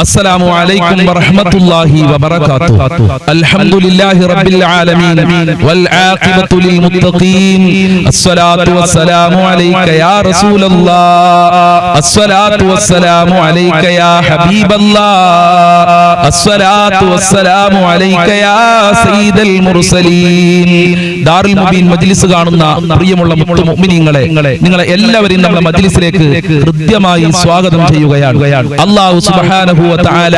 السلام عليكم ورحمة الله وبركاته. الحمد لله رب العالمين والعاقبة للمتقين. الصلاة والسلام عليك يا رسول الله. الصلاة والسلام عليك يا حبيب الله. الصلاة والسلام عليك يا سيد المرسلين. ദാറുൽ മുബീൻ മജ്ലിസ് കാണുന്ന പ്രിയമുള്ള മുഅ്മിനീങ്ങളെ, നിങ്ങളെ എല്ലാവരെയും നമ്മുടെ മജ്ലിസിലേക്ക് ഹൃദ്യമായി സ്വാഗതം ചെയ്യുകയാണ്. അല്ലാഹു സുബ്ഹാനഹു വ തആല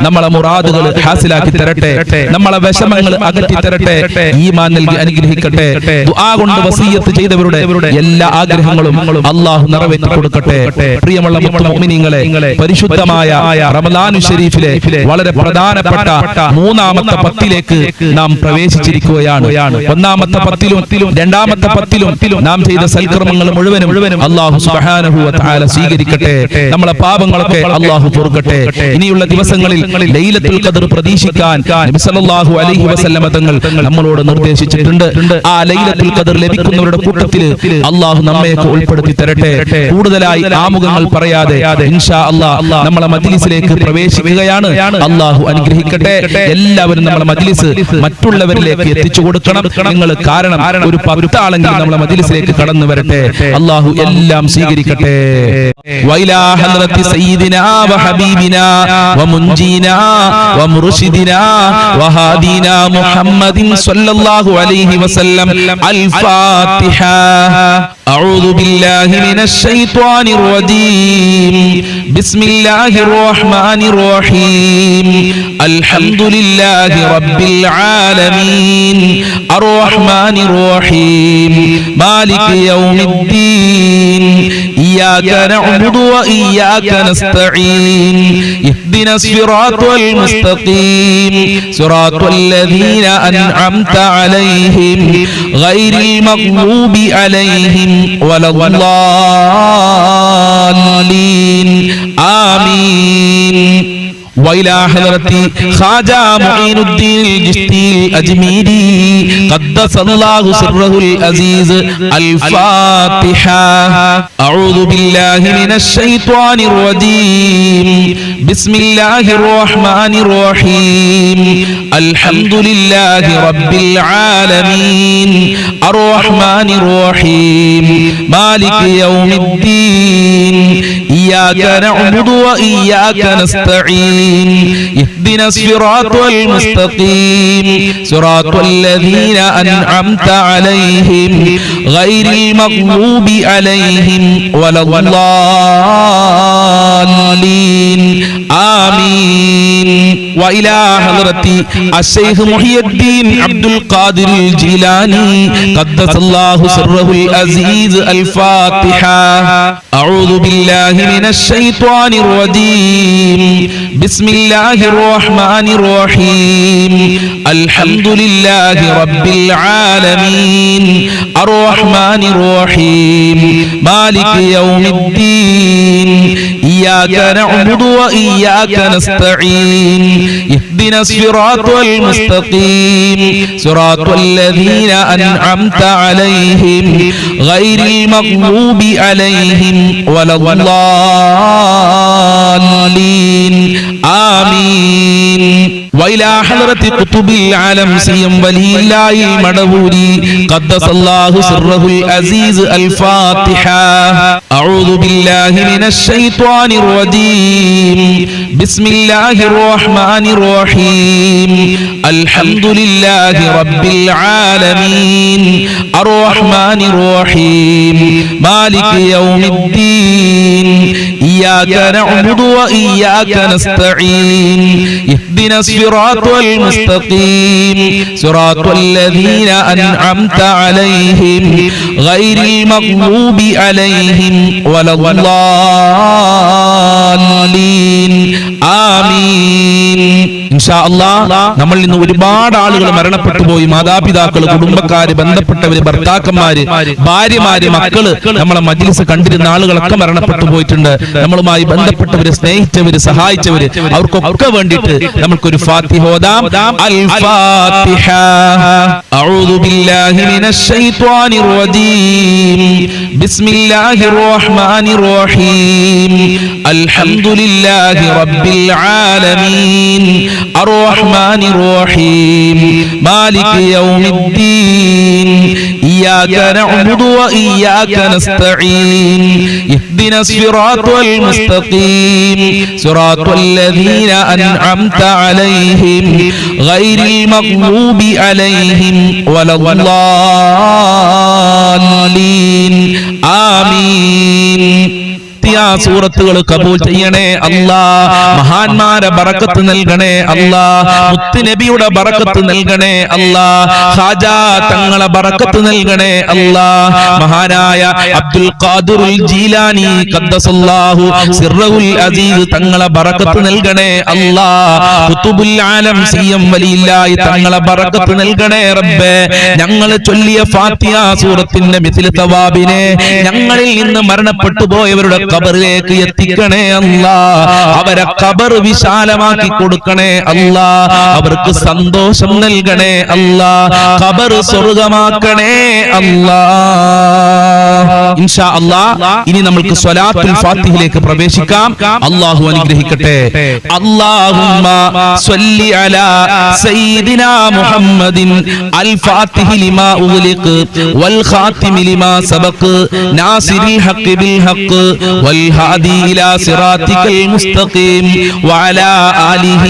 നമ്മളെ മുറാദുകൾ ഹാസിലാക്കി തരട്ടെ, നമ്മളെ വിഷമങ്ങൾ അകറ്റി തരട്ടെ, ഈമാൻ നൽകി അനുഗ്രഹിക്കട്ടെ. ദുആ കൊണ്ട് വസിയത്ത് ചെയ്തവരുടെ എല്ലാ ആഗ്രഹങ്ങളും അല്ലാഹു നിറവേറ്റി കൊടുക്കട്ടെ. പ്രിയമുള്ള മുഅ്മിനീങ്ങളെ, പരിശുദ്ധമായ റമദാനു ശരീഫിലെ വളരെ പ്രധാനപ്പെട്ട മൂന്നാമത്തെ പത്തിലേക്ക് നാം പ്രവേശിച്ചിരിക്കുകയാണ്. ഒന്നാമത്തെ പത്തിലും രണ്ടാമത്തെ പത്തിലും നാം ചെയ്ത സൽക്കർമ്മങ്ങൾ മുഴുവനും അല്ലാഹു സുബ്ഹാനഹു വ തആല സ്വീകരിക്കട്ടെ. നമ്മളെ പാപങ്ങളൊക്കെ അല്ലാഹു പൊറുക്കട്ടെ. ഇനിയുള്ള ദിവസങ്ങളിൽ ലൈലത്തുൽ ഖദർ പ്രതീക്ഷിക്കാൻ നബി സല്ലല്ലാഹു അലൈഹി വസല്ലമ തങ്ങൾ നമ്മളോട് നിർദ്ദേശിച്ചിട്ടുണ്ട്. ആ ലൈലത്തുൽ ഖദർ ലഭിക്കുന്നവരുടെ കൂട്ടത്തിൽ അല്ലാഹു നമ്മയൊക്കെ ഉൾപ്പെടുത്തി തരട്ടെ. കൂടുതലായി ആമുഖങ്ങൾ പറയാതെ ഇൻഷാ അല്ലാഹ് നമ്മളെ മജ്ലിസിലേക്ക് പ്രവേശിക്കുകയാണ്. അല്ലാഹു അനുഗ്രഹിക്കട്ടെ. എല്ലാവരും നമ്മളെ മജ്ലിസ് മറ്റുള്ളവരിലേക്ക് എത്തിച്ചു കൊടുക്കണം. നിങ്ങൾ കാരണം ഒരു 10 ആളെങ്കിലും നമ്മളെ മജ്ലിസിലേക്ക് കടന്നു വരട്ടെ. അല്ലാഹു എല്ലാം സ്വീകരിക്കട്ടെ. വൈലാ ഹദ്റത്തി സയ്യിദിനാ വഹബീബിനാ വമുൻജീനാ വമുർശിദിനാ വഹാദീനാ മുഹമ്മദിൻ സ്വല്ലല്ലാഹു അലൈഹി വസല്ലം. അൽ ഫാത്തിഹ. أعوذ بالله من الشيطان الرجيم. بسم الله الرحمن الرحيم. الحمد لله رب العالمين الرحمن الرحيم مالك يوم الدين. إياك نعبد وإياك نستعين. اهدنا الصراط المستقيم صراط الذين أنعمت عليهم غير المغضوب عليهم ولا الضالين. آمين. وإلى حضرة خواجة معين الدين الجشتي الأجميري قدس الله سره العزيز. الفاتحة. أعوذ بالله من الشيطان الرجيم. بسم الله الرحمن الرحيم. الحمد لله رب العالمين الرحمن الرحيم مالك يوم الدين. إياك نعبد وإياك نستعين. اهدنا الصراط المستقيم صراط الذين أنعمت عليهم غير المغضوب عليهم ولا الضالين. آمين. وإلى حضرة الشيخ محي الدين عبد القادر الجيلاني قدس الله سره العزيز. الفاتحة. أعوذ بالله من الشيطان الرجيم. بسم الله الرحمن الرحيم. الحمد لله رب العالمين الرحمن الرحيم مالك يوم الدين. إياك نعبد وإياك نستعين. اهدنا الصراط المستقيم صراط الذين أنعمت عليهم غير المغضوب عليهم ولا الضالين. آمين. وإلى حضرة قطب العالم سيم ولي الله المدبوري قدس الله سره العزيز. الفاتحة. أعوذ بالله من الشيطان الرجيم. بسم الله الرحمن الرحيم. الحمد لله رب العالمين الرحمن الرحيم مالك يوم الدين. إياك نعبد وإياك نستعين. اهدنا الصراط المستقيم صراط الذين أنعمت عليهم غير المغضوب عليهم ولا الضالين. آمين. ഇൻഷാ അല്ലാഹ് നമ്മൾ ഇന്ന് ഒരുപാട് ആളുകൾ മരണപ്പെട്ടു പോയി. മാതാപിതാക്കൾ, കുടുംബക്കാര്, ബന്ധപ്പെട്ടവര്, ഭർത്താക്കന്മാര്, ഭാര്യമാര്, മക്കള്, നമ്മളെ മജ്ലിസ് കണ്ടിരുന്ന ആളുകളൊക്കെ മരണപ്പെട്ടു പോയിട്ടുണ്ട്. നമ്മളുമായി ബന്ധപ്പെട്ടവര്, സ്നേഹിച്ചവര്, സഹായിച്ചവര്, അവർക്കൊക്കെ വേണ്ടിയിട്ട് നമുക്കൊരു ഫാത്തിഹ ഓതാം. അൽ ഫാത്തിഹ. അഊദു ബില്ലാഹി മിനശ് ശൈത്വാനിർ റജീം. ബിസ്മില്ലാഹിർ റഹ്മാനിർ റഹീം. അൽഹംദുലില്ലാഹി റബ്ബിൽ ആലമീൻ. അർറഹ്മാനിർ റഹീം. മാലികി യൗമിദ്ദീൻ. ഇയ്യാക നഅ്ബുദു വ ഇയ്യാക നസ്തഈൻ. ഇഹ്ദിനസ് സിറാത്തൽ മുസ്തഖീം. സിറാത്തൽ ലദീന അൻഅംത അലൈഹിം ഗൈറിൽ മഗ്ദൂബി അലൈഹിം വലദ്ദാല്ലീൻ. ആമീൻ. സൂറത്തുകൾ കബൂൽ ചെയ്യണേ അല്ലാ. മഹാന്മാരെ ബറക്കത്ത് നൽകണേ അല്ലാ. മുത്തുനബിയുടെ ബറക്കത്ത് നൽകണേ അല്ലാ. ഖാജാ തങ്ങളെ ബറക്കത്ത് നൽകണേ അല്ലാ. മഹാനായ അബ്ദുൽ ഖാദിറുൽ ജീലാനി ഖദ്ദസല്ലാഹു സിർറഹുൽ അസീസ് തങ്ങളെ ബറക്കത്ത് നൽകണേ അല്ലാ. ഖുതുബുൽ ആലം സിയം വലിയില്ലാഹി തങ്ങളെ ബറക്കത്ത് നൽകണേ റബ്ബേ. ഞങ്ങൾ ചൊല്ലിയ ഫാത്തിഹ സൂറത്തിന്റെ മിസ്ല തവാബിനെ ഞങ്ങളിൽ നിന്ന് മരണപ്പെട്ടു പോയവരുടെ ഖബറിലേക്ക് എത്തിക്കണേ അല്ലാ. അവരെ ഖബർ വിശാലമാക്കി കൊടുക്കണേ അല്ലാ. അവർക്ക് സന്തോഷം നൽകണേ അല്ലാ. ഖബർ സ്വർഗ്ഗമാക്കണേ അല്ലാ. ഇൻഷാ അല്ലാഹ് ഇനി നമുക്ക് സ്വലാത്തുൽ ഫാത്തിഹയിലേക്ക് പ്രവേശിക്കാം. അല്ലാഹു അനുഗ്രഹിക്കട്ടെ. അല്ലാഹുമ്മ സ്വല്ലി അലാ സയ്യിദിനാ മുഹമ്മദിൻ അൽ ഫാത്തിഹി ലിമാ ഉഗ്ലിഖ് വൽ ഖാതിമി ലിമാ സബഖ് നാസിരിൽ ഹഖ് ബിൽ ഹഖ് والهادي إلى صراطك المستقيم وعلى آله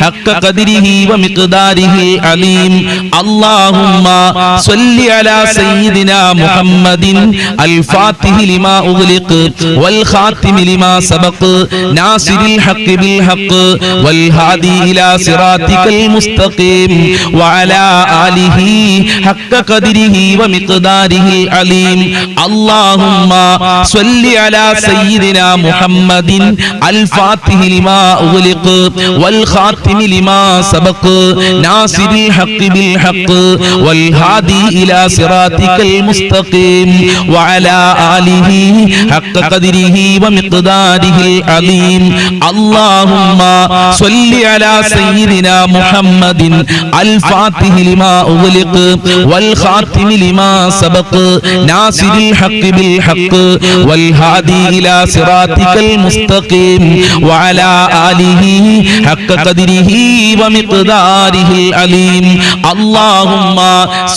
حق قدره ومقداره العظيم. اللهم صل على سيدنا محمد الفاتح لما أغلق والخاتم لما سبق ناصر الحق بالحق والهادي إلى صراطك المستقيم وعلى آله حق قدره ومقداره العظيم. اللهم صل على سيدنا محمد الفاتح لما أغلق والخاتم لما سبق ناصر الحق بالحق والهادي إلى صراطك المستقيم وعلى آله حق قدره ومقداره العظيم. اللهم صل على سيدنا محمد الفاتح لما أغلق والخاتم لما سبق ناصر الحق بالحق والهادي إلى صراطك المستقيم وعلى آله حق قدره ومقداره العظيم. اللهم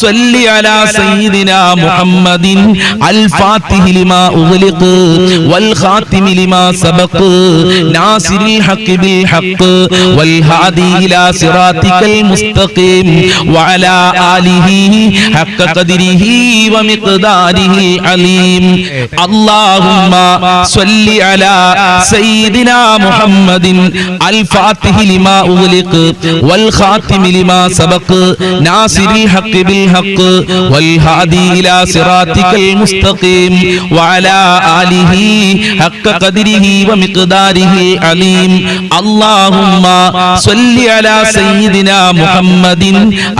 صل على سيدنا محمد الفاتح لما أغلق والخاتم لما سبق ناصر الحق بالحق والهادي إلى صراطك المستقيم وعلى آله حق قدره ومقداره العظيم. اللهم صل على سيدنا محمد الفاتح لما أغلق والخاتم لما سبق ناصر الحق بالحق والهادي إلى صراطك المستقيم وعلى آله حق قدره ومقداره العظيم. اللهم صل على سيدنا محمد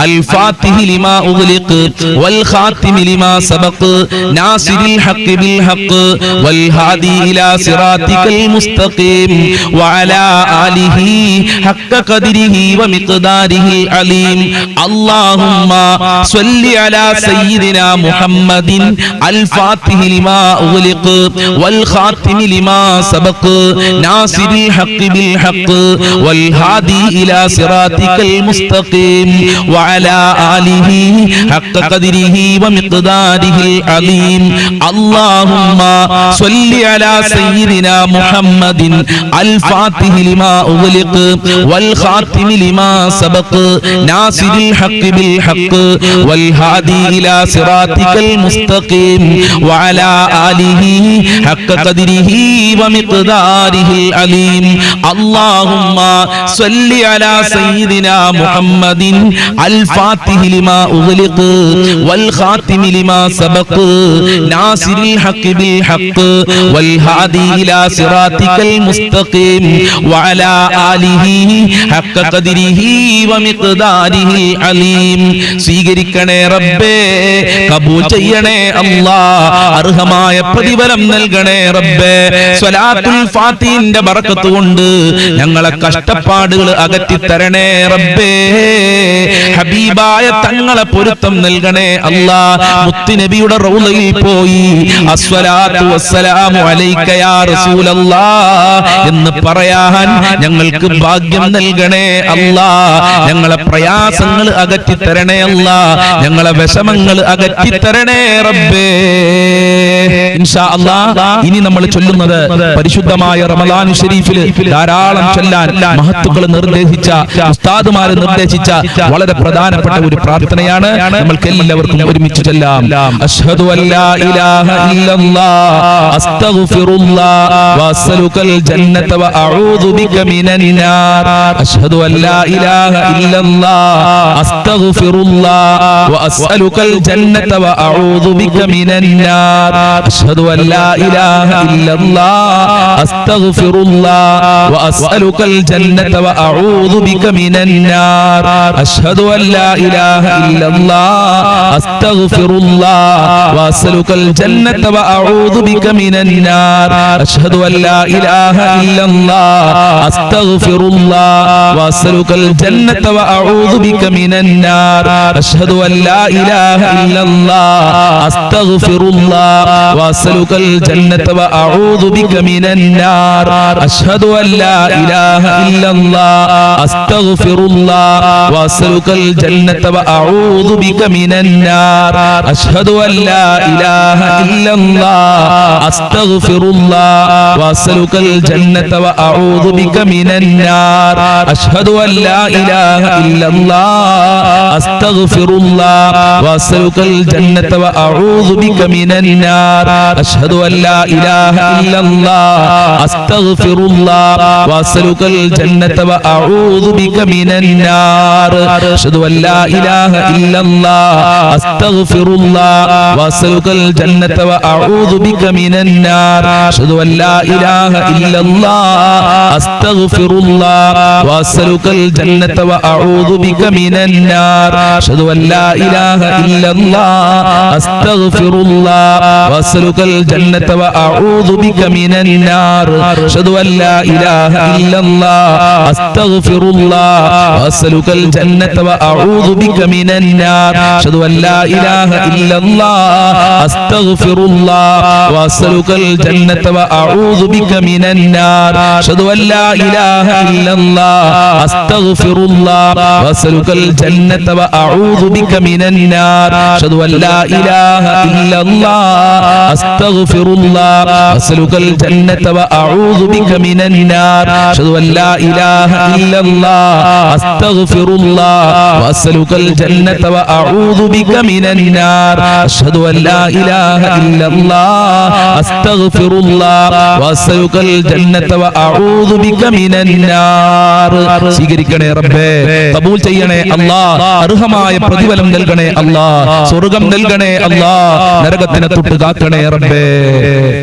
الفاتح لما أغلق والخاتم لما سبق ناصر الحق بالحق والهادي إلى صراطك المستقيم وعلى آله حق قدره ومقداره العظيم. اللهم صل على سيدنا محمد الفاتح لما أغلق والخاتم لما سبق ناصر الحق بالحق والهادي إلى صراطك المستقيم وعلى آله حق قدره ومقداره العظيم. اللهم صل على سيدنا محمد الفاتح لما أغلق والخاتم لما سبق ناصر الحق بالحق والهادي إلى صراطك المستقيم وعلى آله حق قدره ومقداره العظيم. اللهم صل على سيدنا محمد الفاتح لما أغلق والخاتم لما سبق ناصر الحق بالحق والهادي إلى صراطك المستقيم وعلى آله حق قدره ومقداره العليم സ്വീകരിക്കണേ റബ്ബേ, കബൂൽ ചെയ്യണേ അല്ലാഹ്, അർഹമായ പ്രതിഫലം നൽകണേ റബ്ബേ. സ്വലാത്തുൽ ഫാത്തിഹിന്റെ ബറക്കത്ത് കൊണ്ട് ഞങ്ങളെ കഷ്ടപ്പാടുകൾ അകറ്റി തരണേ റബ്ബേ. ഹബീബായ തങ്ങളെ പൊരുത്തം നൽകണേ അല്ലാഹ്. മുത്തുനബിയുടെ റൗളയിൽ പോയി അസ്സലാത്തു വസ്സലാമു അലൈക യാ റസൂലല്ലാഹ് എന്ന് പറയാൻ ഞങ്ങൾക്ക് ഭാഗ്യം നൽകണേ അല്ലാഹ്. ഞങ്ങളെ പ്രയാസങ്ങൾ അകറ്റി തരണേ അല്ലാഹ്, ഞങ്ങളെ വിഷമങ്ങൾ അകറ്റി തരണേ റബ്ബേ. ഇൻഷാ അല്ലാഹ് ഇനി നമ്മൾ ചൊല്ലുന്നത് പരിശുദ്ധമായ റമളാൻ ശരീഫിൽ ധാരാളം ചൊല്ലാൻ മഹത്തുക്കൾ നിർദ്ദേശിച്ച, ഉസ്താദുമാർ നിർദ്ദേശിച്ച വളരെ പ്രധാനപ്പെട്ട ഒരു പ്രാർത്ഥനയാണ്. നമ്മൾക്ക് എല്ലാവർക്കും ഒരുമിച്ച് ചൊല്ലാം. അശ്ഹദു അല്ലാ ഇലാഹ ഇല്ലല്ലാഹ് അസ്തഗ്ഫിറുല്ലാഹ് വഅസ്അലുകൽ ജന്നത വഅഊദു ബിക മിനൻ നാർ. അശ്ഹദു അല്ലാ ഇലാഹ ഇല്ലല്ലാഹ് അസ്തഗ്ഫിറുല്ലാഹ് വഅസ്അലുകൽ ജന്നത വഅഊദു ബിക മിനൻ നാർ. അശ്ഹദു അല്ലാ ഇലാഹ ഇല്ലല്ലാഹ് അസ്തഗ്ഫിറുല്ലാഹ് വഅസ്അലുകൽ ജന്നത വഅഊദു ബിക മിനൻ നാർ. അശ്ഹദു അല്ലാ ഇലാഹ ഇല്ലല്ലാഹ് അസ്തഗ്ഫിറുല്ലാഹ് വഅസ്അലുകൽ ജന്നത വഅഊദു ബിക മിനൻ നാർ. അശ്ഹദു അല്ലാ ഇലാഹ ഇല്ലല്ലാഹ് അസ്തഗ്ഫിറുല്ലാഹ് വഅസ്അലുകൽ ജന്നത വഅഊദു ബിക മിനൻ നാർ. അശ്ഹദു അല്ലാ ഇലാഹ ഇല്ലല്ലാഹ് അസ്തഗ്ഫിറുല്ലാഹ് വഅസ്അലുകൽ ജന്നത വഅഊദു ബിക മിനൻ നാർ. അശ്ഹദു അല്ലാ ഇലാഹ ഇല്ലല്ലാഹ് അസ്തഗ്ഫിറുല്ലാഹ് വഅസ്അലുകൽ ജന്നത വഅഊദു ബിക മിനൻ നാർ. അശ്ഹദു അല്ലാ ഇലാഹ ഇല്ലല്ലാഹ് അസ്തഗ്ഫിറുല്ലാഹ് വഅസ്അലുകൽ ജന്നത വഅഊദു ബിക മിനൻ നാർ. അശ്ഹദു അല്ലാ ഇലാഹ ഇല്ലല്ലാഹ് അസ്തഗ്ഫിറുല്ലാഹ് വഅസ്അലുകൽ ജന്നത വഅഊദു ബിക മിനൻ നാർ. അശ്ഹദു അല്ലാ ഇലാഹ ഇല്ലല്ലാഹ് അസ്തഗ്ഫിറുല്ലാഹ് വഅസ്അലുകൽ ജന്നത വഅഊദു ബിക മിനൻ നാർ. അശ്ഹദു അല്ലാ ഇലാഹ ഇല്ലല്ലാഹ് അസ്തഗ്ഫിറുല്ലാഹ് വഅസ്അലുകൽ ജന്നത വഅഊദു ബിക മിനൻ നാർ. അശ്ഹദു അല്ലാ ഇലാഹ ഇല്ലല്ലാഹ് അസ്തഗ്ഫിറുല്ലാഹ് വഅസ്അലുകൽ ജന്നത വഅഊദു ബിക മിനൻ നാർ. അശ്ഹദു അല്ലാ ഇലാഹ ഇല്ലല്ലാഹ് അസ്തഗ്ഫിറുല്ലാഹ് വഅസ്അലുകൽ ജന്നത വഅഊദു ബിക മിനൻ നാർ. അശ്ഹദു അല്ലാ ഇലാഹ ഇല്ലല്ലാഹ് അസ്തഗ്ഫിറുല്ലാഹ് വഅസ്അലുകൽ ജന്നത വഅഊദു ബിക മിനൻ നാർ. അശ്ഹദു അല്ലാ ഇലാഹ ഇല്ലല്ലാഹ് അസ്തഗ്ഫിറുല്ലാഹ് വഅസ്അലുകൽ ജന്നത വഅഊദു ബിക മിനൻ നാർ. അശ്ഹദു അല്ലാ ഇലാഹ ഇല്ലല്ലാഹ് അസ്തഗ്ഫിറുല്ലാഹ് വഅസ്അലുകൽ ജന്നത വഅഊദു ബിക മിനൻ നാർ. അശ്ഹദു അല്ലാ ഇലാഹ ഇല്ലല്ലാഹ് അസ്തഗ്ഫിറുല്ലാഹ് വഅസ്അലുകൽ ജന്നത വഅഊദു ബിക മിനൻ നാർ. അശ്ഹദു അല്ലാ ഇലാഹ ഇല്ലല്ലാഹ് അസ്തഗ്ഫിറുല്ലാഹ് വഅസ്അലുകൽ ജന്നത വഅഊദു ബിക മിനൻ നാർ. അശ്ഹദു അല്ലാ ഇലാഹ ഇല്ലല്ലാഹ് അസ്തഗ്ഫിറുല്ലാഹ് വഅസ്അലുകൽ ജന്നത വഅഊദു ബിക മിനൻ നാർ. സ്വീകരിക്കണേ റബ്ബേ, കബൂൽ ചെയ്യണേ അല്ലാഹ്, അർഹമായ പ്രതിഫലം നൽകണേ അല്ലാഹ്, സ്വർഗ്ഗം നൽകണേ അല്ലാഹ്, നരകത്തിനെ തൊട്ട് കാക്കണേ റബ്ബേ.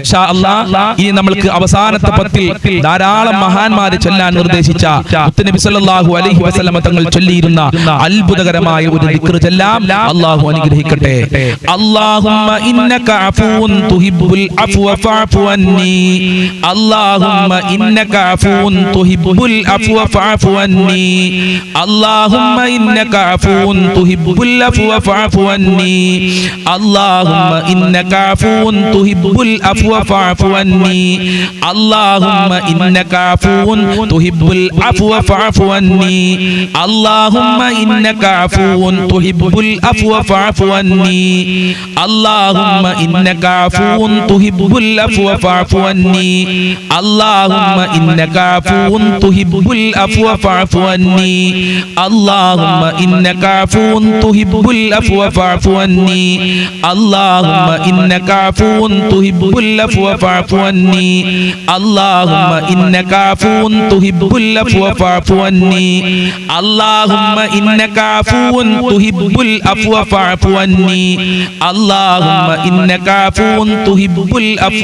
ഇൻഷാ അല്ലാഹ് ഇനി നമ്മൾക്ക് അവസാനത്തെ പത്തിൽ ധാരാളം മഹാന്മാരെ ചൊല്ലാൻ നിർദ്ദേശിച്ച മുത്തുനബി സല്ലല്ലാഹു അലൈഹി വസല്ലമ തങ്ങൾ ചൊല്ലിയിരുന്ന അത്ഭുതകരമായ ഒരു ദിക്ർ ചൊല്ലാം. അല്ലാഹു അനുഗ്രഹിക്കട്ടെ. അല്ലാഹുമ്മ ഇന്നക അഫൂൻ തുഹിബ്ബുൽ അഫ്വ ഫഅഫു അന്നി. അല്ലാഹുമ്മ ഇന്നക അഫൂൻ തുഹിബ്ബുൽ അഫ്വ ഫഅഫു അന്നി. അല്ലാഹുമ്മ ഇന്നക അഫൂൻ തുഹിബ്ബുൽ അഫ്വ ഫഅഫു അന്നി. അല്ലാഹുമ്മ ഇന്നക അഫൂൻ തുഹിബ്ബുൽ അഫ്വ ഫഅഫു അന്നി. അല്ലാഹുമ്മ ഇന്നക അഫൂൻ തുഹിബ്ബുൽ അഫ്വ ഫഅഫു അന്നി. അല്ലാഹുമ്മ ഇന്നക അഫൂൻ തുഹിബ്ബുൽ അഫ്വ ഫഅഫു അന്നി. അല്ലാഹുമ്മ ഇന്നക അഫൂൻ തുഹിബ്ബുൽ അഫ്വ ഫഅഫു അന്നി. അല്ലാഹുമ്മ ഇന്നക അഫൂൻ തുഹിബ്ബുൽ അഫ്വ ഫഅഫു അന്നി. അല്ലാഹുമ്മ ഇന്നക അഫൂൻ തുഹിബ്ബുൽ അഫ്വ ഫഅഫു അന്നി. അല്ലാഹുമ്മ ഇന്നക അഫൂൻ തുഹിബ്ബുൽ അഫ്വ ഫഅഫു അന്നി. അല്ലാഹുമ്മ ഇന്നക അഫൂൻ തുഹിബ്ബുൽ അഫ്വ ഫഅഫു അന്നി. അല്ലാഹുമ്മ ഇന്നക അഫൂൻ തുഹിബ്ബുൽ അഫ്വ ഫഅഫു അന്നി. അല്ലാഹുമ്മ ഇന്നക അഫൂൻ തുഹിബ്ബുൽ അഫ്വ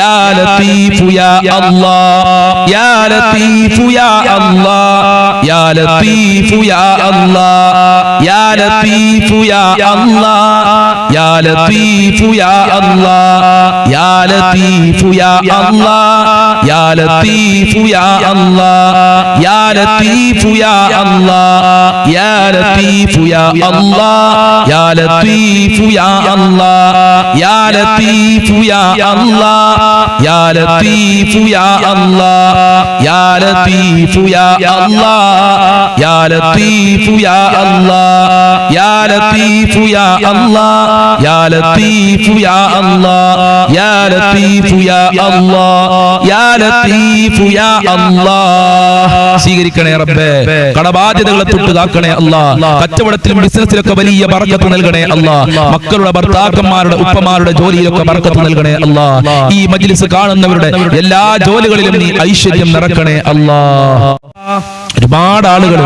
യാ ലത്തീഫു യാ അല്ലാഹ് യാ ലത്തീഫു യാ അല്ലാഹ് യാ ലത്തീഫു യാ അല്ലാഹ് യാ ലത്തീഫു യാ അല്ലാഹ് യാ ലത്തീഫു യാ അല്ലാഹ് യാ ലത്തീഫു യാ അല്ലാഹ് യാ ലത്തീഫു യാ അല്ലാഹ് യാ ലത്തീഫു യാ അല്ലാഹ് യാ ലത്തീഫു യാ അല്ലാഹ് യാ ലത്തീഫു യാ അല്ലാഹ് യാ ലത്തീഫു യാ അല്ലാഹ് യാ ലത്തീഫു യാ അല്ലാഹ് യാ ലത്തീഫു യാ അല്ലാഹ് യാ ലത്തീഫു യാ അല്ലാഹ് യാ ലത്തീഫു യാ അല്ലാഹ് യാ ലത്തീഫു യാ അല്ലാഹ് യാ ലത്തീഫു യാ അല്ലാഹ് യാ ലത്തീഫു യാ അല്ലാഹ്. സ്വീകരിക്കണേ റബ്ബേ, കടബാധ്യതകളെ തൊട്ട് കാക്കണേ അല്ലാഹ്, കച്ചവടത്തിലും ബിസിനസ്സിലൊക്കെ വലിയ ബർക്കത്ത് നൽകണേ അല്ലാഹ്, മക്കളുടെ ഭർത്താക്കന്മാരുടെ ഉപ്പമാരുടെ ജോലിയിലൊക്കെ ബർക്കത്ത് നൽകണേ അല്ലാഹ്, ഈ മജ്ലിസ് കാണുന്നവരുടെ എല്ലാ ജോലികളിലും നീ ഐശ്വര്യം നിറക്കണേ അല്ലാഹ്. ഒരുപാട് ആളുകൾ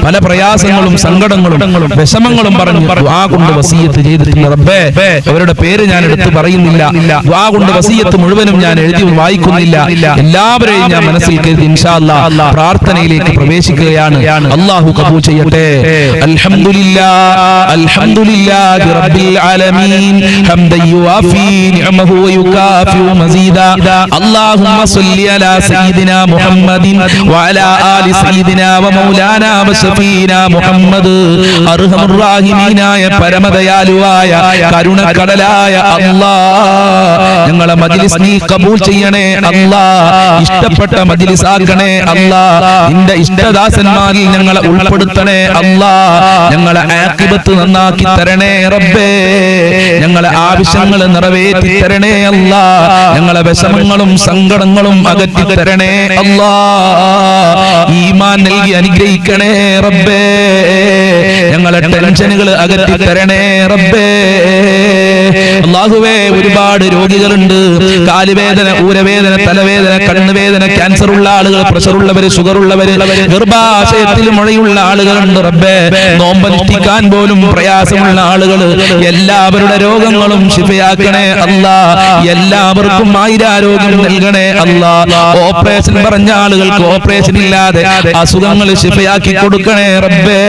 പല പ്രയാസങ്ങളും സങ്കടങ്ങളും വിഷമങ്ങളും പറഞ്ഞു ദുആ കൊണ്ട് വസിയത്ത് ചെയ്തിട്ടുണ്ട് റബ്ബേ. അവരുടെ പേര് ഞാൻ എടുത്തു പറയുന്നില്ല, ദുആ കൊണ്ട് വസിയത്ത് മുഴുവനും ഞാൻ എഴുതി വായിക്കുന്നില്ല, എല്ലാവരെയും ഞാൻ മനസ്സിൽ കരുതി ഇൻഷാ അല്ലാഹ് പ്രാർത്ഥനയിലേക്ക് പ്രവേശിക്കുകയാണ്. അല്ലാഹു കബൂൽ ചെയ്യട്ടെ. അൽഹംദുലില്ലാഹ് അൽഹംദുലില്ലാഹി റബ്ബിൽ ആലമീൻ ഹംദൻ യുവാഫി നിഅമഹു വയുകാഫി മസീദാ. അല്ലാഹുമ്മ സ്വല്ലി അലാ സയ്യിദിനാ മുഹമ്മദിൻ വഅലാ ആലി സയ്യിദിനാ വമൗലാനാ വശഫീനാ മുഹമ്മദ്. അർഹമുർ റഹീമീനായ പരമദയാലുവായ കരുണക്കടലായ അല്ലാഹ്, ഞങ്ങളെ മജ്ലിസ് നീ കബൂൽ ചെയ്യണേ അല്ലാഹ്, ഇഷ്ടപ്പെട്ട മജ്ലിസ് ആക്കണേ അല്ലാഹ്, നിന്റെ ഇഷ്ടദാസന്മാരിൽ ഞങ്ങളെ ഉൾപ്പെടുത്തണേ അല്ലാഹ്, ഞങ്ങളെ ആഖിബത്ത് നന്നാക്കി തരണേ റബ്ബേ, ഞങ്ങളെ ആവശ്യങ്ങൾ നിറവേറ്റി തരണേ അല്ലാഹ്, ഞങ്ങളെ വിഷമങ്ങളും സങ്കടങ്ങളും അകറ്റി തരണേ അല്ലാഹ്, ഈമാൻ നൽകി അനുഗ്രഹിക്കണേ റബ്ബേ, ഞങ്ങളെ ടെൻഷനുകൾ അകറ്റി തരണേ റബ്ബേ. അല്ലാഹുവേ, ഒരുപാട് രോഗികളുണ്ട്, കാലുവേദന, ഊരവേദന, തലവേദന, കണ്ണുവേദന, ക്യാൻസർ ഉള്ള ആളുകൾ, പ്രഷർ ഉള്ളവര്, ഷുഗർ ഉള്ളവര്, ഗർഭാശയത്തിൽ മുഴയുള്ള ആളുകളുണ്ട് റബ്ബേ, നോമ്പനുഷ്ഠിക്കാൻ പോലും പ്രയാസമുള്ള ആളുകൾ, എല്ലാവരുടെ രോഗങ്ങളും ശിഫയാക്കണേ അല്ലാഹ്, എല്ലാവർക്കും ആയിരാരോഗ്യം നൽകണേ അല്ലാഹ്, ഓപ്പറേഷൻ പറഞ്ഞ ആളുകൾക്ക് ഓപ്പറേഷൻ ഇല്ലാതെ അസുഖങ്ങൾ ശിഫയാക്കി കൊടുക്കണേ റബ്ബേ.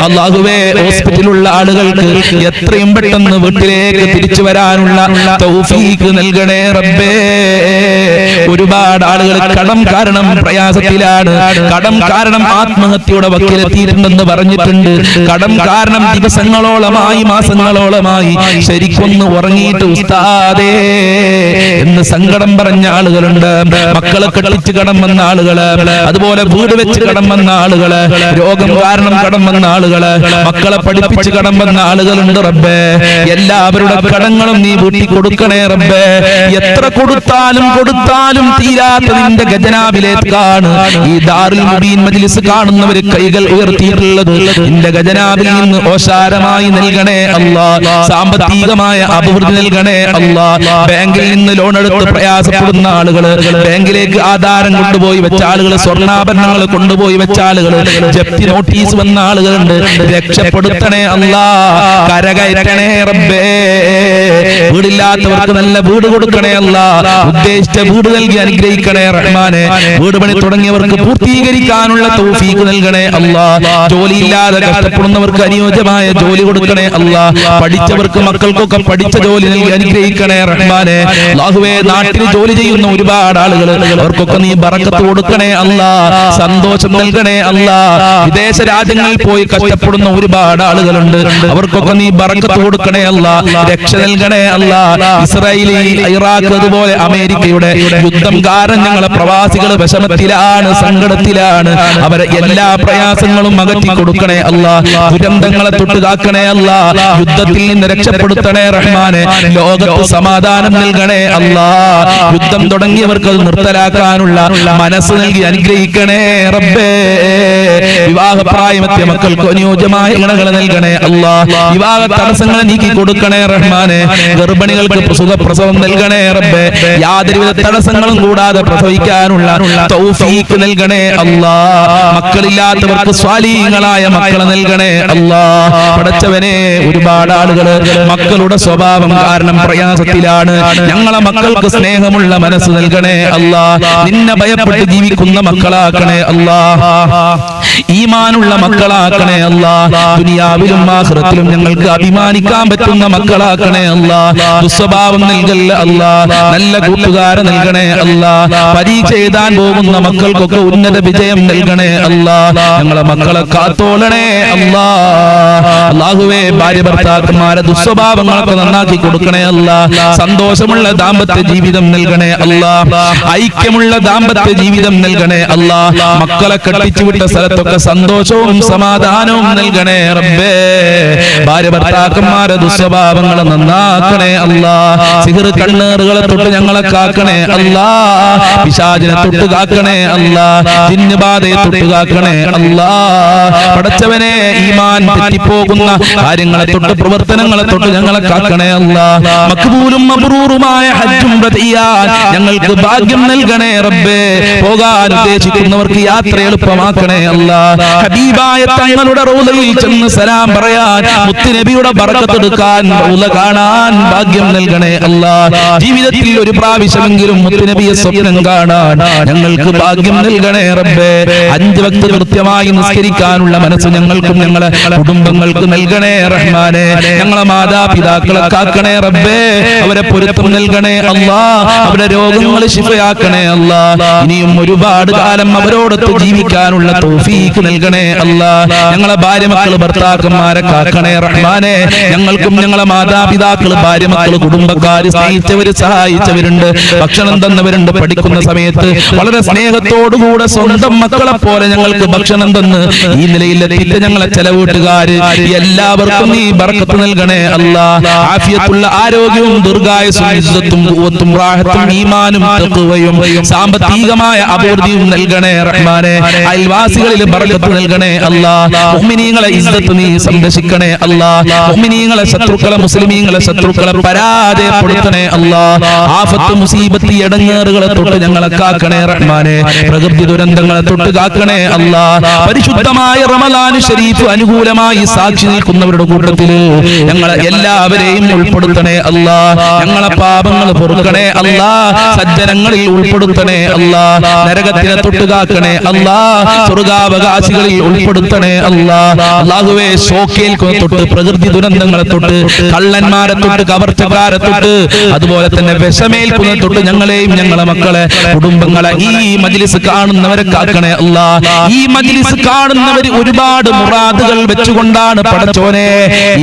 അല്ലാഹുവേ, ഹോസ്പിറ്റലിലുള്ള ആളുകൾക്ക് എത്രയും പെട്ടെന്ന് വീട്ടിലേക്ക് തിരിച്ചു വരാനുള്ള തൗഫീഖ് നൽകണേ റബ്ബേ. ഒരുപാട് ആളുകൾ കടം കാരണം പ്രയാസത്തിലാണ്, കടം കാരണം ആത്മഹത്യയുടെ വക്കിലെത്തിയിട്ടുണ്ടെന്ന് പറഞ്ഞിട്ടുണ്ട്, കടം കാരണം ദിവസങ്ങളോളമായി മാസങ്ങളോളമായി ശരിക്കൊന്ന് ഉറങ്ങിയിട്ട് ഉസ്താദേ എന്ന് സങ്കടം പറഞ്ഞ ആളുകളുണ്ട്, മക്കളെ കെട്ടിച്ച് കടം വന്ന ആളുകള്, അതുപോലെ വീട് വെച്ച് കടം വന്ന ആളുകള്, രോഗം കാരണം കടം വന്ന ആളുകള്, മക്കളെ പഠിപ്പിച്ച് കടം വന്ന ആളുകളുണ്ട് റബ്ബേ. എല്ലാവരുടെ കടങ്ങളും നീ വീട്ടി കൊടുക്കണേ റബ്ബേ. എത്ര കൊടുത്താലും കൊടുത്താലും തീരാത്ത നിന്റെ ഖജനാവിലേക്കാണ് ഈ ദാറുൽ മുബീൻ മജ്ലിസ് കാണുന്നവര് കൈകൾ ഉയർത്തിയിട്ടുള്ളത്. നിന്റെ ഖജനാവിൽ നിന്ന് ഓശാരമായി നൽകണേ അല്ലാഹ്, സാമ്പത്തികമായ അഭിവൃദ്ധി നൽകണേ അല്ലാഹ്. ബാങ്കിൽ നിന്ന് ലോൺ എടുത്ത് പ്രയാസപ്പെടുന്ന ആളുകള്, ബാങ്കിലേക്ക് ആധാരം കൊണ്ടുപോയി വെച്ച ആളുകള്, സ്വർണ്ണാഭരണങ്ങൾ കൊണ്ടുപോയി വെച്ച ആളുകള്, ജപ്തി നോട്ടീസ് വന്ന ആളുകളുണ്ട്, രക്ഷപ്പെടുത്തണേ അല്ലാഹ്, കരകയറ്റണേ റബ്ബേ. വീടില്ലാത്തവർക്ക് നല്ല വീട് കൊടുക്കണേ അല്ലാഹ്, ഉദ്ദേശിച്ച വീട് നൽകി അനുഗ്രഹിക്കണേ റഹ്മാനെ. വീട് പണി തുടങ്ങിയവർക്ക് പൂർത്തീകരിക്കാനുള്ള തൗഫീഖ് നൽകണേ അല്ലാഹ്. ജോലിയില്ലാതെ കഷ്ടപ്പെടുന്നവർക്ക് അനുയോജ്യമായ ജോലി കൊടുക്കണേ അല്ലാഹ്. പഠിച്ചവർക്ക് മക്കൾക്കൊക്കെ പഠിച്ച ജോലി നൽകി അനുഗ്രഹിക്കണേ റഹ്മാനെ. അല്ലാഹുവേ, നാട്ടിൽ ജോലി ചെയ്യുന്ന ഒരുപാട് ആളുകൾ, അവർക്കൊക്കെ നീ ബറക്കത്ത് കൊടുക്കണേ അല്ലാഹ്, സന്തോഷം നൽകണേ അല്ലാഹ്. വിദേശ രാജ്യങ്ങളിൽ പോയി കഷ്ടപ്പെടുന്ന ഒരുപാട് ആളുകളുണ്ട്, അവർക്കൊക്കെ നീ ബറക്കത്ത് കൊടുക്കണേ അല്ലാഹ്, രക്ഷ നൽകണേ അല്ലാഹ്. ഇസ്രായേൽ, ഇറാഖ്, അതുപോലെ അമേരിക്കയുടെ യുദ്ധം കാരണം ഞങ്ങളെ പ്രവാസികൾ വിഷമത്തിലാണ്, സങ്കടത്തിലാണ്, അവരെ എല്ലാ പ്രയാസങ്ങളും അകറ്റി കൊടുക്കണേ അല്ലാഹ്, ദുരന്തങ്ങളെ തൊട്ട് കാക്കണേ അല്ലാഹ്, യുദ്ധത്തിൽ നിന്ന് രക്ഷപ്പെടുത്തണേ റഹ്മാനെ. ലോകത്ത് സമാധാനം നൽകണേ അല്ലാഹ്. യുദ്ധം തുടങ്ങിയവർക്ക് അത് നിർത്തലാക്കാനുള്ള മനസ്സ് നൽകി അനുഗ്രഹിക്കണേ റബ്ബേ. വിവാഹപ്രായമെത്തിയ മക്കൾക്ക് അനുയോജ്യമായ ഇണകളെ നൽകണേ അല്ലാഹ്. വിവാഹ തടസ്സങ്ങളെ നീക്കി കൊടുക്കണേ റഹ്മാനെ. ഗർഭിണികൾക്ക് സുഖപ്രസവം നൽകണേ റബ്ബേ. യാതൊരുവിധ തടസ്സങ്ങളും കൂടാതെ പ്രസവിക്കാനുള്ള തൗഫീഖ് നൽകണേ അല്ലാ. മക്കളില്ലാത്തവർക്ക് സ്വാലിഹീങ്ങളായ മക്കളെ നൽകണേ അല്ലാ. പടച്ചവനെ, ഒരുപാട് ആളുകൾ മക്കളുടെ സ്വഭാവം കാരണം പ്രയാസത്തിലാണ്. ഞങ്ങളെ മക്കൾക്ക് സ്നേഹമുള്ള മനസ്സ് നൽകണേ അല്ലാ. നിന്നെ ഭയപ്പെട്ട് ജീവിക്കുന്ന മക്കളാക്കണേ അല്ലാ. ഈമാനുള്ള മക്കളാക്കണേ അല്ലാ. ദുനിയാവിലും ആഖിറത്തിലും ഞങ്ങൾക്ക് അഭിമാനിക്കാൻ പറ്റുന്ന മക്കളാക്കണേ അല്ലാ. ദുസ്വഭാവം നൽകല്ല അല്ലാ. നല്ല കൂട്ടുകാരെ നൽകണേ അല്ലാ. പരീക്ഷ എഴുതാൻ പോകുന്ന മക്കൾക്കൊക്കെ ഉന്നത വിജയം നൽകണേ അല്ലാ. ഞങ്ങളെ മക്കളെ കാത്തോളണേ അല്ലാ. അല്ലാഹുവേ, ഭാര്യ ഭർത്താക്കന്മാരെ ദുസ്വഭാവങ്ങളൊക്കെ നന്നാക്കി കൊടുക്കണേ അല്ലാ. സന്തോഷമുള്ള ദാമ്പത്യ ജീവിതം നൽകണേ അല്ലാ. ഐക്യമുള്ള ദാമ്പത്യ ജീവിതം നൽകണേ അല്ലാ. മക്കളെ കെട്ടിച്ചുവിട്ട സ്ഥലത്തൊക്കെ സന്തോഷവും സമാധാനവും നൽകണേ റബ്ബേ. ഭാര്യ ഭർത്താക്കന്മാരെ ദുസ്വഭാവങ്ങൾ നന്നാക്കണേ അല്ലാ. സിഹ്ർ കണ്ണേറുകളെ തൊട്ട് ഞങ്ങളെ കാക്കണേ അല്ലാ. പിശാചിനെ തൊട്ട് കാക്കണേ അല്ലാ. ജിന്നുബാധയെ തൊട്ട് കാക്കണേ അല്ലാ. പടച്ചവനെ, ഈമാൻ തെറ്റിപ്പോകുന്ന കാര്യങ്ങളെ തൊട്ട് പ്രവർത്തനങ്ങളെ തൊട്ട് ഞങ്ങളെ കാക്കണേ അല്ലാ. മഖ്ബൂലും മബ്റൂറുമായ ഹജ്ജും ചെയ്യാൻ ഞങ്ങൾക്ക് ഭാഗ്യം നൽകണേ റബ്ബേ. പോകാൻ ഉദ്ദേശിക്കുന്നവർക്ക് യാത്ര എളുപ്പമാക്കണേ അല്ലാ. ഹബീബായ തങ്ങളുടെ റൗളയിൽ ചെന്ന് സലാം പറയാൻ, മുത്തുനബിയുടെ ബറക്കത്ത് എടുക്കാൻ, റൗള കാണാൻ ഭാഗ്യം നൽകണേ അല്ലാ. ജീവിതത്തിൽ ഒരു പ്രാവശ്യമെങ്കിലും മുത്തുനബിയെ സ്വപ്നം കാണാൻ ഞങ്ങൾക്ക് ഭാഗ്യം നൽകണേ റബ്ബേ. 5 വക്ത് കൃത്യമായി നിസ്കരിക്കാനുള്ള മനസ്സ് ഞങ്ങൾക്കും ഞങ്ങളെ കുടുംബങ്ങൾക്ക് നൽകണേ റഹ്മാനെ. ഞങ്ങളെ മാതാപിതാക്കളെ കാക്കണേ റബ്ബേ. അവരെ പൊരുത്തം നൽകണേ അല്ലാ. അവരുടെ രോഗങ്ങൾ ശിഫയാക്കണേ അല്ലാ. ഇനിയും ഒരുപാട് കാലം അവരോടൊത്ത് ജീവിക്കാനുള്ള തൗഫീഖ് നൽകണേ അല്ലാ. ഞങ്ങളെ ഭാര്യ മക്കള് ഭർത്താക്കന്മാരെ കാക്കണേ റഹ്മാനെ. ഞങ്ങൾക്കും ഞങ്ങളെ മാതാപിതാക്കള് ഭാര്യ മക്കള് കുടുംബക്കാര് സ്നേഹിച്ചവര് സഹായിച്ചവരുണ്ട്, ഭക്ഷണം തന്നവരുണ്ട്. പഠിക്കുന്ന സമയത്ത് വളരെ സ്നേഹത്തോടുകൂടെ സ്വന്തം മക്കളെ പോലെ ഞങ്ങൾക്ക് ഭക്ഷണം തന്ന് ഈ നിലയിൽ എത്തിയിട്ട് ഞങ്ങളെ ചെലവീട്ടുകാര് എല്ലാവർക്കും നീ ബർക്കത്ത് നൽകണേ അല്ലാ. ആഫിയത്തുള്ള ആരോഗ്യവും ദീർഘായുസ്സും ഇസ്സത്തും ഖുവത്തും റാഹത്തും ഈമാനും തഖ്വയും സാമ്പത്തികമായ അഭിവൃദ്ധിയും നൽകണേ റഹ്മാനെ. അയൽവാസികളിൽ ബർക്കത്ത് നൽകണേ അല്ലാ. മുഅ്മിനീങ്ങളെ ഇസ്സത്ത് നീ സംരക്ഷിക്കണേ അല്ലാ. മുഅ്മിനീങ്ങളെ ശത്രുക്കളെ, മുസ്ലിമീങ്ങളെ ശത്രുക്കളെ പരാജയപ്പെടുത്തണേ അല്ലാ. ആഫത്ത്, മുസീബത്ത്, ഇടങ്ങേറുകളെ തൊട്ട് ഞങ്ങളെ കാക്കണേ റഹ്മാനെ. പ്രകൃതി ദുരന്തങ്ങളെ തൊട്ട് കാക്കണേ അല്ലാ. പരിശുദ്ധമായ റമളാൻ ശരീഫ് അനുകൂലമായി സാക്ഷി നിൽക്കുന്നവരുടെ കൂട്ടത്തിൽ ഞങ്ങളെ എല്ലാവരെയും ഉൾപ്പെടുത്തണേ അല്ലാ. ഞങ്ങളെ പാപങ്ങൾ പൊറുക്കണേ അല്ലാ. സജ്ജനങ്ങളിൽ ഉൾപ്പെടുത്തണേ അല്ലാ. നരകത്തിനെ തൊട്ട് കാക്കണേ അല്ലാ. സ്വർഗാവകാശികളിൽ ഉൾപ്പെടുത്തണേ അല്ലാ. അല്ലാഹുവേ, ഷോക്കേൽക്കുന്ന തൊട്ട്, പ്രകൃതി ദുരന്തങ്ങളെ തൊട്ട്, കള്ളന്മാരെ തൊട്ട്, കവർച്ചക്കാരെ തൊട്ട്, അതുപോലെ തന്നെ വിഷമേൽക്കുന്ന തൊട്ട് ഞങ്ങളെയും ഞങ്ങളെ മക്കളെ കുടുംബങ്ങളെ ഈ മജ്ലിസ് കാണുന്നവരെ കാക്കണേ അല്ലാ. ഈ മജ്ലിസ് കാണുന്നവർ ഒരുപാട് മുറാദുകൾ വെച്ചുകൊണ്ടാണ് പടച്ചോനെ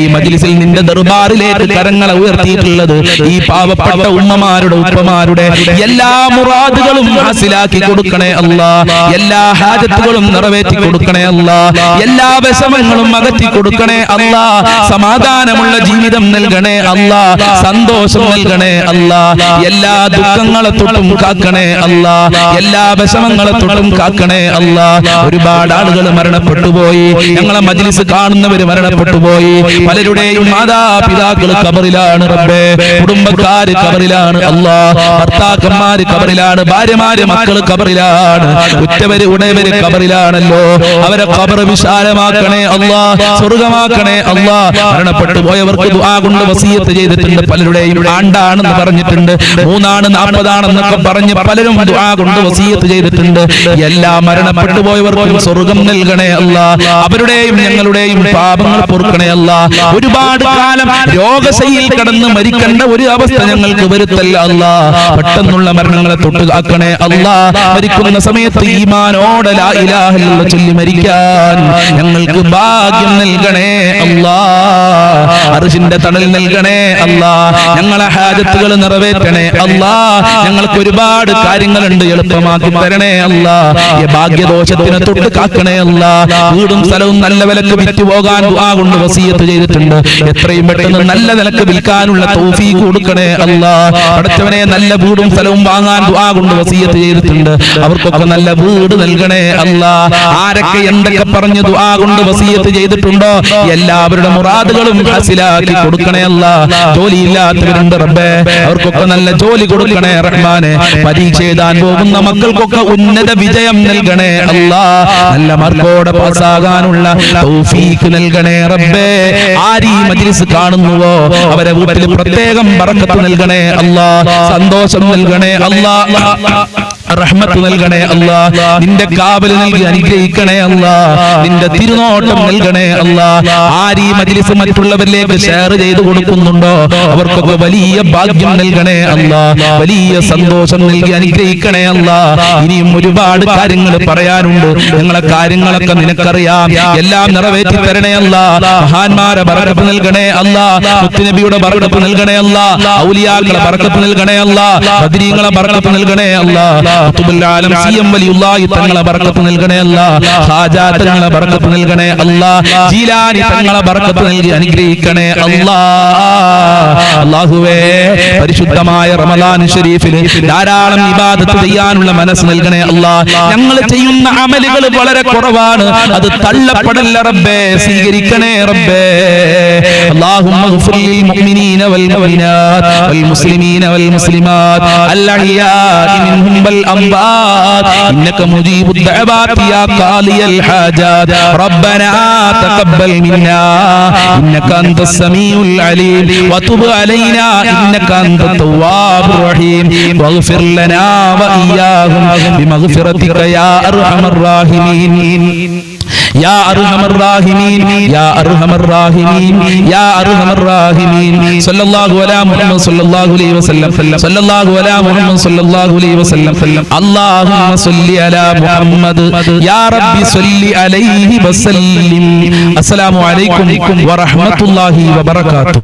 ഈ മജ്ലിസിൽ നിന്റെ ദർബാറിലേക്ക് കരങ്ങളെ ഉയർത്തിയിട്ടുള്ളത്. ഈ പാവപ്പെട്ട ഉമ്മമാരുടെ ഉപ്പമാരുടെ എല്ലാ മുറാദുകളും ഹാസിലാക്കി കൊടുക്കണേ അല്ലാ. എല്ലാ ഹാജത്തുകളും നിറവേറ്റി കൊടുക്കണേ അല്ലാ. എല്ലാ വിഷമങ്ങളും അകറ്റി കൊടുക്കണേ അല്ലാ. സമാധാനമുള്ള ജീവിതം നൽകണേ അല്ലാ. സന്തോഷം നൽകണേ അല്ലാ. എല്ലാ ദുഃഖങ്ങളെ തൊട്ടും കാക്കണേ അല്ലാ. എല്ലാ വിഷമങ്ങളെ തൊട്ടും കാക്കണേ അല്ലാ. ഒരുപാട് ആളുകൾ മരണപ്പെട്ടുപോയി. ഞങ്ങളെ മജ്ലിസ് കാണുന്നവര് മരണപ്പെട്ടുപോയി. പലരുടെയും മാതാപിതാക്കൾ ഖബറിലാണ് റബ്ബേ. കുടുംബക്കാര് ഖബറിലാണ് അല്ലാ. ഭർത്താക്കന്മാര് ഖബറിലാണ്. ഭാര്യമാര് മക്കള് ഖബറിലാണ്. ഉറ്റവര് ഉടയവര് ഖബറിലാണല്ലോ. അവരെ ഖബർ വിശാലമാക്കണേ അല്ലാ. സ്വർഗമാക്കണേ അല്ലാ. മരണപ്പെട്ടു പോയവർക്ക് ദുആ കൊണ്ട് വസിയത്ത് ചെയ്തിട്ടുണ്ട്. പലരുടെയും ആണ്ടാണെന്ന് പറഞ്ഞിട്ടുണ്ട്. 3 ആണ് 40 ആണെന്നൊക്കെ പറഞ്ഞ് പലരും ദുആ കൊണ്ട് വസിയത്ത് ചെയ്തിട്ടുണ്ട്. എല്ലാ മരണപ്പെട്ടു പോയവർക്കും സ്വർഗം നൽകണേ അല്ലാ. അവരുടെയും ഞങ്ങളുടെയും പാപങ്ങൾ പൊറുക്കണേ അല്ലാ. ഒരുപാട് കാലം രോഗശൈലിയിൽ കടന്ന് മരിക്കേണ്ട ഒരു അവസ്ഥ ഞങ്ങൾക്ക് വരുത്തല്ല അല്ലാ. പെട്ടെന്നുള്ള മരണങ്ങളെ തൊട്ട് കാക്കണേ അല്ലാ. മരിക്കുന്ന സമയത്ത് ഈമാനോടെ ലാ ഇലാഹ ഇല്ലല്ലാഹ് ചൊല്ലി മരിക്കാൻ ഞങ്ങൾക്ക് ഭാഗ്യം നൽകണേ അല്ലാ. അർശിന്റെ തണൽ നൽകണേ അല്ലാ. ഞങ്ങളെ ഹാജത്തുകൾ നിറവേറ്റണേ അല്ലാ. ഞങ്ങൾക്ക് ഒരുപാട് കാര്യങ്ങളുണ്ട്, എളുപ്പമാക്കി തരണേ അല്ലാ. ഈ ഭാഗ്യദോഷത്തിനെ തൊട്ട് കാക്കണേ അല്ലാ. വീടും സ്ഥലവും നല്ല വിലക്ക് വിറ്റ് പോകാൻ ദുആ കൊണ്ട് വസിയത്ത് ചെയ്തിട്ടുണ്ട്. എത്രയും പെട്ടെന്ന് നല്ല നിലക്ക് വിൽക്കാനുള്ള തൗഫീഖ് കൊടുക്കണേ അല്ലാ. പടച്ചവനെ, നല്ല വീടും സ്ഥലവും വാങ്ങാൻ ദുആ കൊണ്ട് വസിയത്ത് ചെയ്തിട്ടുണ്ട്. അവർക്കൊക്കെ നല്ല വീട് നൽകണേ അല്ലാ. ആരൊക്കെ എന്തൊക്കെ പറഞ്ഞ് ദുആ കൊണ്ട് വസിയത്ത് ചെയ്തിട്ടുണ്ടോ എല്ലാവരുടെ മുറാദുകളും ഹാസില ഹാഫിലാക്കി കൊടുക്കണേ അല്ലാ. ജോലിയില്ലാത്തവരുണ്ട് റബ്ബേ, അവർക്കൊക്കെ നല്ല ജോലി കൊടുക്കണേ റഹ്മാനെ. പരീക്ഷ എഴുതാൻ പോകുന്ന മക്കൾക്കൊക്കെ ഉന്നത വിജയം നൽകണേ അല്ലാ. നല്ല മാർക്കോടെ പാസ്സാകാനുള്ള തൗഫീഖ് നൽകണേ റബ്ബേ. ആരീ മജ്ലിസ് കാണുന്നുവോ അവരെ വീട്ടിൽ പ്രത്യേകം ബറക്കത്ത് നൽകണേ അല്ലാ. സന്തോഷം നൽകണേ അല്ലാ. റഹ്മത്ത് നൽകണേ അല്ലാ. നിന്റെ കാവൽ നൽകി അനുഗ്രഹിക്കണേ അല്ലാ. നിന്റെ തിരുനോട്ടം നൽകണേ അല്ലാ. ആരീ മജ്ലിസ് മറ്റുള്ളവരിലേക്ക് ഷെയർ ചെയ്തു കൊടുക്കുന്നുണ്ടോ അവർക്കൊക്കെ വലിയ ഭാഗ്യം നൽകണേ അല്ലാ. വലിയ സന്തോഷം നൽകി അനുഗ്രഹിക്കണേ അല്ലാ. ഇനിയും ഒരുപാട് കാര്യങ്ങൾ പറയാനുണ്ട്. നിങ്ങളെ കാര്യങ്ങളൊക്കെ നിനക്കറിയാം. എല്ലാം നിറവേറ്റി തരണേ അല്ലാ. മഹാന്മാരെ ബറക്കത്ത് നൽകണേ അല്ലാ. മുത്തുനബിയുടെ ബറക്കത്ത് നൽകണേ അല്ലാ. ഔലിയാക്കളെ ബറക്കത്ത് നൽകണേ അല്ലാ. ബദരീങ്ങളെ ബറക്കത്ത് നൽകണേ അല്ലാ. ഖുതുബുൽ ആലം സിയം വലിയുള്ളാഹി തങ്ങളെ ബറക്കത്ത് നൽകണേ അല്ലാ. ഖാജാ തങ്ങളെ ബറക്കത്ത് നൽകണേ അല്ലാ. ജീലാനി തങ്ങളെ ബറക്കത്ത് നൽകി അനുഗ്രഹിക്കണേ അല്ലാ. അല്ലാഹുവേ, പരിശുദ്ധമായ റമളാൻ ശരീഫിൽ ധാരാളം ഇബാദത്ത് ചെയ്യാനുള്ള മനസ്സ് നൽകണേ അല്ലാ. ഞങ്ങൾ ചെയ്യുന്ന അമലുകൾ വളരെ കുറവാണ്, അത് തള്ളപ്പെടല്ല റബ്ബേ, സ്വീകരിക്കണേ റബ്ബേ. അല്ലാഹുമ്മ ഗ്ഫിർ ലിൽ മുഅ്മിനീന വൽ മുഅ്മിനാത്ത് വൽ മുസ്ലിമീന വൽ മുസ്ലിമാത്ത് അൽ അഹ്യാഇ മിൻഹും വൽ അംവാത് ഇന്നക മുജീബുദ് ദഅവാതി യാ ഖാലിയൽ ഹാജാത് റബ്ബനാ തഖബ്ബൽ മിന്നാ ഇന്നക അൻതസ് സമീഉൽ അലീം വതുബ് അലൈനാ ഇന്നക അൻതത് തവ്വാബുർ റഹീം വഗ്ഫിർ ലനാ വഇയ്യാഹും ബിമഗ്ഫിറതിക യാ അർഹമർ റഹീമീൻ. يا أرحم الراحمين يا أرحم الراحمين يا أرحم الراحمين. صلى الله على محمد صلى الله عليه وسلم صلى الله على محمد صلى الله عليه وسلم. اللهم صل على محمد يا رب صل عليه وسلم. السلام عليكم ورحمة الله وبركاته.